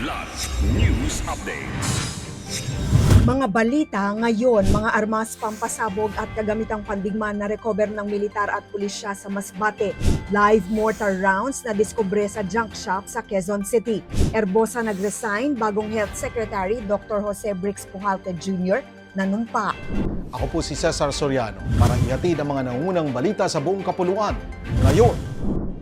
Kidlat News Updates. Mga balita ngayon, mga armas, pampasabog at kagamitang pandigma na recover ng militar at pulisya sa Masbate. Live mortar rounds na diskubre sa junk shop sa Quezon City. Herbosa nag-resign, bagong Health Secretary Dr. Jose Brix Pujalte Jr. nanumpa. Ako po si Cesar Soriano para ihatid ang mga nangunang balita sa buong kapuluan. Ngayon,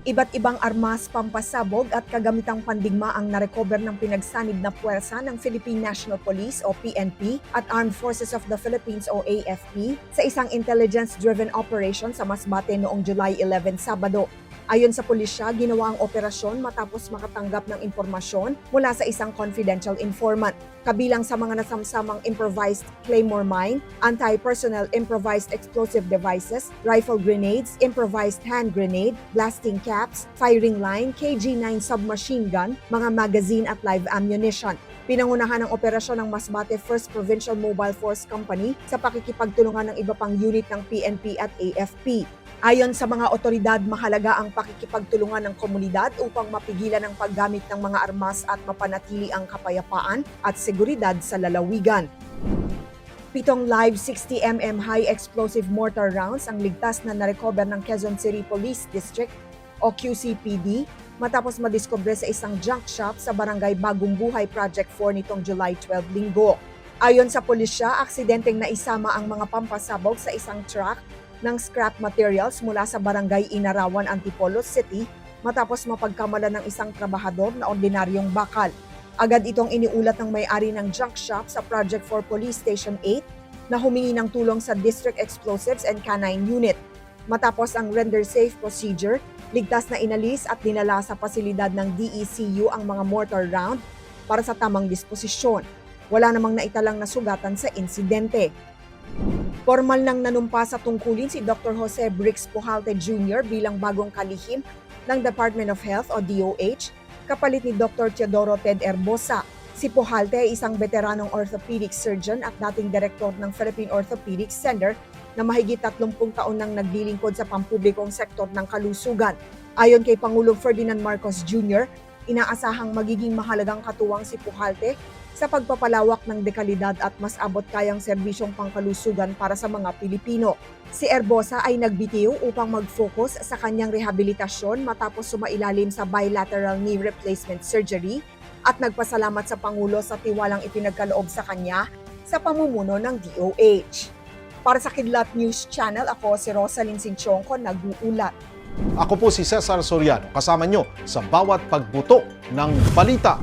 Iba't ibang armas, pampasabog at kagamitang pandigma ang narecover ng pinagsanib na puwersa ng Philippine National Police o PNP at Armed Forces of the Philippines o AFP sa isang intelligence-driven operation sa Masbate noong July 11, Sabado. Ayon sa pulisya, ginawa ang operasyon matapos makatanggap ng impormasyon mula sa isang confidential informant. Kabilang sa mga nasamsamang improvised claymore mine, anti-personnel improvised explosive devices, rifle grenades, improvised hand grenade, blasting caps, firing line, KG-9 submachine gun, mga magazine at live ammunition. Pinangunahan ng operasyon ng Masbate 1st Provincial Mobile Force Company sa pakikipagtulungan ng iba pang unit ng PNP at AFP. Ayon sa mga otoridad, mahalaga ang pakikipagtulungan ng komunidad upang mapigilan ang paggamit ng mga armas at mapanatili ang kapayapaan at seguridad sa lalawigan. 7 live 60mm high explosive mortar rounds ang ligtas na narecover ng Quezon City Police District o QCPD matapos madiskubre sa isang junk shop sa barangay Bagong Buhay Project 4 nitong July 12 linggo. Ayon sa pulisya, aksidenteng naisama ang mga pampasabog sa isang truck ng scrap materials mula sa barangay Inarawan, Antipolo City matapos mapagkamalan ng isang trabahador na ordinaryong bakal. Agad itong iniulat ng may-ari ng junk shop sa Project 4 Police Station 8 na humingi ng tulong sa District Explosives and Canine Unit. Matapos ang render safe procedure, ligtas na inalis at dinala sa pasilidad ng DECU ang mga mortar round para sa tamang disposisyon. Wala namang naitalang nasugatan sa insidente. Formal nang nanumpa sa tungkulin si Dr. Jose Brix Pujalte Jr. bilang bagong kalihim ng Department of Health o DOH, kapalit ni Dr. Teodoro Ted Herbosa. Si Pujalte ay isang veteranong orthopedic surgeon at dating direktor ng Philippine Orthopedic Center na mahigit 30 taon nang naglilingkod sa pampublikong sektor ng kalusugan. Ayon kay Pangulong Ferdinand Marcos Jr., inaasahang magiging mahalagang katuwang si Pujalte sa pagpapalawak ng dekalidad at mas abot kayang serbisyong pangkalusugan para sa mga Pilipino. Si Herbosa ay nagbitiw upang mag-focus sa kanyang rehabilitasyon matapos sumailalim sa bilateral knee replacement surgery at nagpasalamat sa Pangulo sa tiwalang ipinagkaloob sa kanya sa pamumuno ng DOH. Para sa Kidlat News Channel, ako si Rosalyn Sinchonco, nag-uulat. ako po si Cesar Soriano kasama nyo sa bawat pagbuto ng balita.